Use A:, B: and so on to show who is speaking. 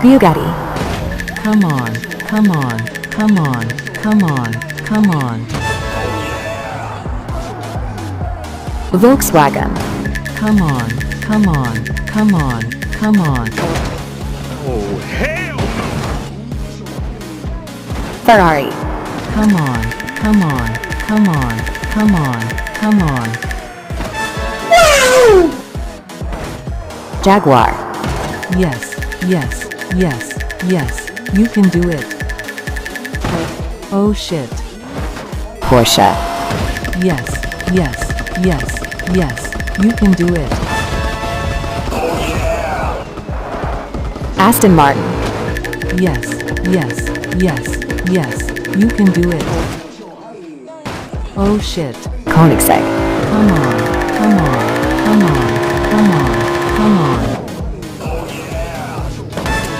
A: Bugatti,
B: Come on, come on, come on, come on, come on.
A: Volkswagen,
B: Come on, come on, come on, come on.
C: Oh, hell no!
A: Ferrari,
B: Come on, come on, come on, come on, come on.
A: Jaguar,
B: Yes, yes, yes, yes, you can do it. Oh shit.
A: Porsche,
B: Yes, yes, yes, yes, you can do it.
A: Aston Martin,
B: Yes, yes, yes, yes, you can do it. Oh shit.
A: Koenigsegg,
B: Come on, come on.